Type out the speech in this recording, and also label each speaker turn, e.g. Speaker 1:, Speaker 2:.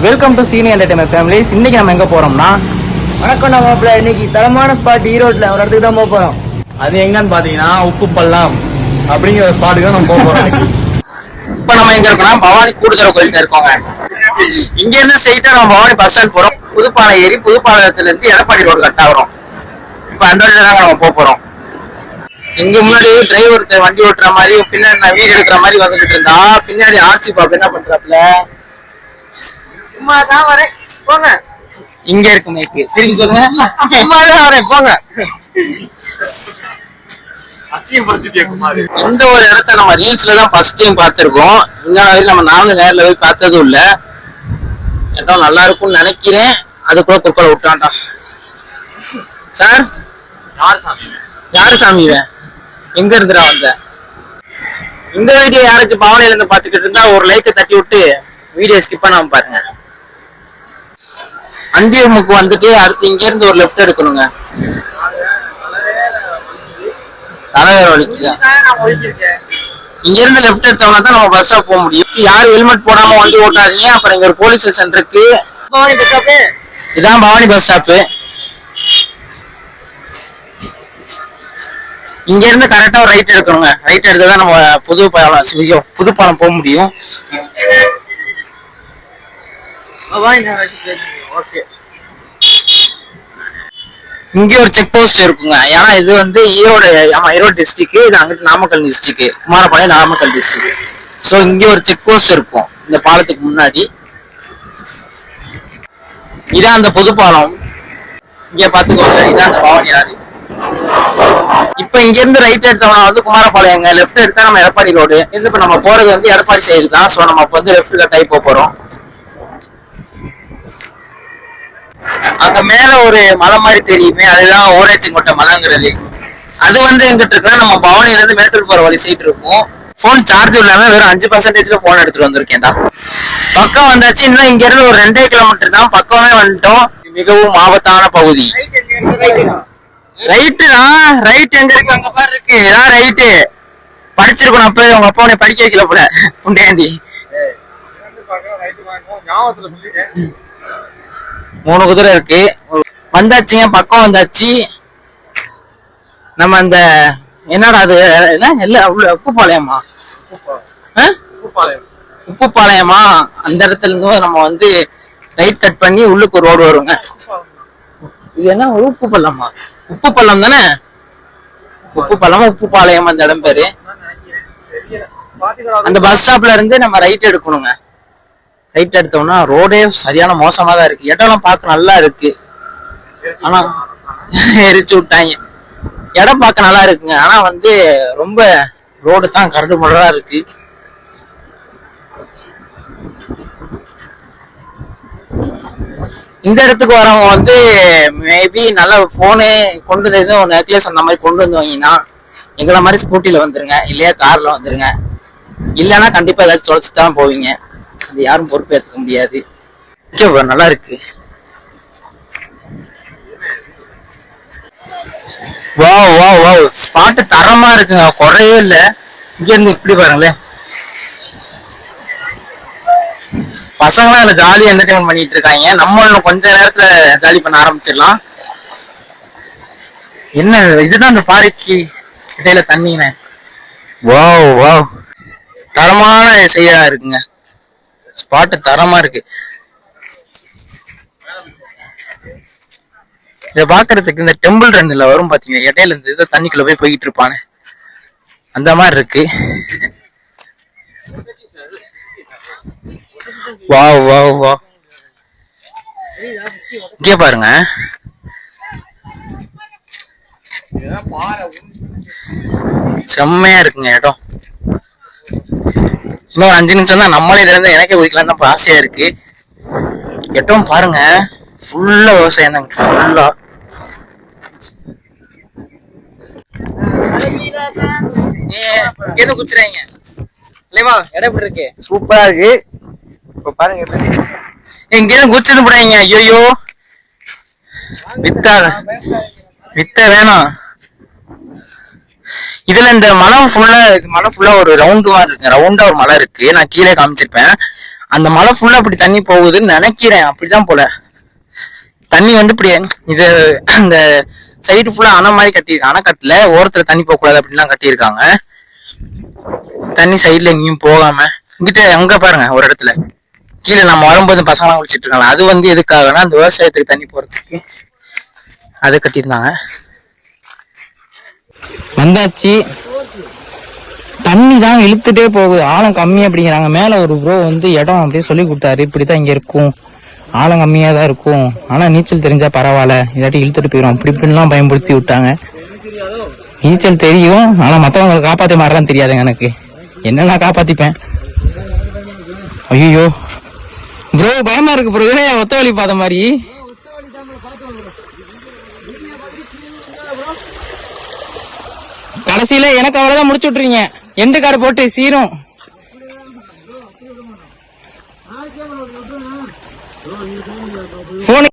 Speaker 1: Welcome to சீனி entertainment families. இன்னைக்கு நம்ம எங்க போறோம்னா,
Speaker 2: வணக்கம் மாப்பிள்ள. இன்னைக்கு தரமான ஸ்பாட் ஈரோட்ல ஒரு இடத்துக்கு தான் போறோம்.
Speaker 1: அது எங்கன்னு பாத்தீங்கன்னா உப்பு பள்ளம் அப்படிங்கிற ஒரு ஸ்பாட்டுக்கு தான் நம்ம போறோம்.
Speaker 3: இப்ப நம்ம எங்க இருக்கோம்னா பவானி கூடுதர கோயில்கிட்ட இருக்கோங்க. இங்க இருந்து ஸ்ட்ரெயிட்டா நம்ம பவானி பஸ் ஸ்டாண்ட் போறோம். புதுப்பாளையம் ஏறி புதுப்பாளையத்துல இருந்து எடப்பாடி ரோடு கட் ஆகிறோம். இப்ப அந்த வழியில தாங்க நம்ம போறோம். இங்க முன்னாடி டிரைவர் வண்டி ஓட்டுற மாதிரி பின்னாடி நான் வீடு எடுக்கிற மாதிரி வந்துட்டு இருந்தா, பின்னாடி ஆர்சி பாப்பா என்ன பண்றாப்ல, சும்மாதான் வரேன் போங்க, இங்க இருக்கு மைக்கு திரும்பி சொல்லுங்க, சும்மாதான் வரேன் போங்க. இந்த ஒரு இடத்த நம்ம ரீல்ஸ்ல தான் ஃபர்ஸ்ட் டைம் பார்த்திருக்கோம். இந்த மாதிரி நம்ம நானும் நேரில் போய் பார்த்ததும் இல்ல. இடம் நல்லா இருக்கும்னு நினைக்கிறேன். அதுக்குள்ள குறுக்களை விட்டான்டா சார். யாரு சாமி எங்க இருந்துடா வந்த? இந்த வீடியோ யாராச்சும் பவனில இருந்து பாத்துக்கிட்டு இருந்தா ஒரு லைக்கை தட்டி விட்டு வீடியோ ஸ்கிப் பண்ணாம பாருங்க. அந்தியமுக்கு வந்துட்டு அடுத்து இங்க இருந்து ஒரு லெஃப்ட் எடுக்கணுங்க. தலைவேற வலிக்குதான். இங்க இருந்து லெஃப்ட் எடுத்தோம்னா தான் நம்ம பஸ் ஸ்டாப் போக முடியும். யாரும் ஹெல்மெட் போடாம வண்டி ஓட்டாதீங்க. அப்புறம் இங்க ஒரு போலீஸ் ஸ்டேஷன் இருக்கு. இதான் பவானி பஸ் ஸ்டாப்பு. இங்க இருந்து கரெக்டா ஒரு ரைட் எடுக்கணுங்க. ரைட் எடுத்ததான் நம்ம புதுப்பாலம் போக முடியும். இங்க ஒரு செக் போஸ்ட் இருக்குங்க. ஏன்னா இது வந்து ஈரோடு டிஸ்ட்ரிக்ட், இது அங்கிட்டு Namakkal district, Kumarapalayam Namakkal district. So இங்க ஒரு செக் போஸ்ட் இருக்கும் இந்த பாலத்துக்கு முன்னாடி. இதான் அந்த புதுப்பாலம். இங்க பாத்துக்கோங்க, இதான் அந்த பவானி ஆறு. இப்ப இங்க இருந்து ரைட் எடுத்தோம்னா வந்து குமாரபாளையங்க, லெஃப்ட் எடுத்தா நம்ம எடப்பாடி ரோடு. இப்ப நம்ம போறது வந்து எடப்பாடி சைடு தான். ஸோ நம்ம இப்ப வந்து லெஃப்ட் கட் ஆகி போறோம். அங்க மேல ஒரு மலை மாதிரி தெரியுமே, அதுதான் ஊராட்சிக்கோட்டை மலைங்கிறது. அது வந்து எங்கிட்ட இருக்கா, நம்ம பவானில இருந்து மேட்டூர் போற வழி சைடு இருக்கும். போன் சார்ஜ் இல்லாம வெறும் 5% போன் எடுத்துட்டு வந்திருக்கேன் தான். பக்கம் வந்தாச்சு. இன்னும் இங்க இருந்து ஒரு 2 கிலோமீட்டர் தான், பக்கமே வந்துட்டோம். மிகவும் ஆபத்தான பகுதி. ரைட்டு தான். ரைட் எங்க இருக்கு? அங்க பாரு இருக்கு. ஏதாவது ரைட்டு படிச்சிருக்கணும். அப்ப உங்க அப்பா உன்னை படிக்க வைக்கல போல உண்டையாண்டி. 3 குதிரை இருக்கு. வந்தாச்சுங்க, பக்கம் வந்தாச்சு. நம்ம அந்த என்னடா அது என்ன உப்புப்பாளையமா, உப்புப்பாளையமா, அந்த இடத்துல இருந்து நம்ம வந்து ரைட் கட் பண்ணி உள்ளுக்கு ஒரு ரோடு வருங்க. இது என்ன உப்பு பள்ளமா? உப்பு பள்ளம் தானே. உப்பு பள்ளமா உப்புப்பாளையம் அந்த இடம் பேரு. அந்த பஸ் ஸ்டாப்ல இருந்து நம்ம ரைட் எடுக்கணுங்க. ரைட் எடுத்தோம்னா ரோடே சரியான மோசமா தான் இருக்கு. இடம்லாம் பார்க்க நல்லா இருக்கு, ஆனா எரிச்சு விட்டாங்க. இடம் பார்க்க நல்லா இருக்குங்க, ஆனா வந்து ரொம்ப ரோடு தான் கரடு முரடா இருக்கு. இந்த இடத்துக்கு வரவங்க வந்து மேபி நல்ல போனு கொண்டு வந்து எதுவும் நெக்லஸ் அந்த மாதிரி கொண்டு வந்து வாங்கினா எங்களை மாதிரி ஸ்கூட்டில வந்துருங்க, இல்லையா கார்ல வந்துருங்க. இல்லைன்னா கண்டிப்பா ஏதாச்சும் தொலைச்சிட்டு தான் போவீங்க. அது யாரும் பொறுப்பு ஏற்றுக்க முடியாது. நல்லா இருக்கு. வாவ் ஸ்பாட்டு தரமா இருக்குங்க, குறையே இல்ல. இங்க இருந்து இப்படி பாருங்களேன், பசங்களாம் இதுல ஜாலியா என்டர்டைன்மெண்ட் பண்ணிட்டு இருக்காங்க. நம்ம இன்னும் கொஞ்ச நேரத்துல ஜாலி பண்ண ஆரம்பிச்சிடலாம். என்ன இதுதான் அந்த பாறைக்கு இடையில தண்ணிங்க. வாவ் தரமான செய்யா இருக்குங்க. ஸ்பாட்டு தரமா இருக்கு. இத பாக்குறதுக்கு இந்த டெம்பிள் ரன்ல வரும் பாத்தீங்க, இடையில இருந்து இதை தண்ணிக்குள்ள போய் போயிட்டு இருப்பானு அந்த மாதிரி இருக்கு. வாவ் இங்க பாருங்க, செம்மையா இருக்குங்க இடம். இன்னும் 5 நிமிஷம் தான், நம்மளே இதுல இருந்து எனக்கே ஒதுக்கலாம் தான் ஆசையா இருக்கு. இடம் பாருங்க, ஃபுல்லா விவசாயம் தாங்க. ஃபுல்லா எது குச்சுறாங்க இல்லையா? இடம் எப்படி இருக்கு? சூப்பரா இருக்கு. இப்ப பாருங்க எங்கேயும் குச்சிட்டு போறாங்க. ஐயோ வித்த வேணாம். இதுல இந்த மலை ஃபுல்லா ஒரு ரவுண்டு மாதிரி இருக்கு. ரவுண்டா ஒரு மலை இருக்கு, நான் கீழே காமிச்சிருப்பேன். அந்த மலை ஃபுல்லா அப்படி தண்ணி போகுதுன்னு நினைக்கிறேன். அப்படிதான் போல. தண்ணி வந்து இப்படி இது அந்த சைடு ஃபுல்லா அணை மாதிரி கட்டியிருக்காங்க. அணைக்கட்டுல ஓரத்துல தண்ணி போக கூடாது அப்படின்லாம் கட்டியிருக்காங்க. தண்ணி சைடுல எங்கேயும் போகாம இங்கிட்ட அங்க பாருங்க ஒரு இடத்துல கீழே நம்ம வரும்போது பசங்களாம் குளிச்சிட்டு இருக்காங்க. அது வந்து எதுக்காகனா அந்த விவசாயத்துக்கு தண்ணி போறதுக்கு அது கட்டியிருந்தாங்க. வந்தாச்சு. தண்ணி தான் இழுத்துட்டே போகுது. ஆழம் கம்மி அப்படிங்கிறாங்க. மேல ஒரு ப்ரோ வந்து இடம் அப்படியே சொல்லி கொடுத்தாரு. இப்படித்தான் இங்க இருக்கும், ஆழம் கம்மியா தான் இருக்கும், ஆனா நீச்சல் தெரிஞ்சா பரவாயில்ல, இல்லாட்டி இழுத்துட்டு போயிடும் அப்படி இப்படின்லாம் பயன்படுத்தி விட்டாங்க. நீச்சல் தெரியும், ஆனா மத்தவங்களை காப்பாத்த மாதிரிலாம் தெரியாதுங்க எனக்கு. என்னென்ன காப்பாத்திப்பேன். ஐயோ ப்ரோ பயமா இருக்கு ப்ரோ. ஒத்த வழி பார்த்த மாதிரி. கடைசியில எனக்கு அவ்வளவுதான் முடிச்சு விட்டுறீங்க. எண்டு கார் போட்டு சீரும். போன்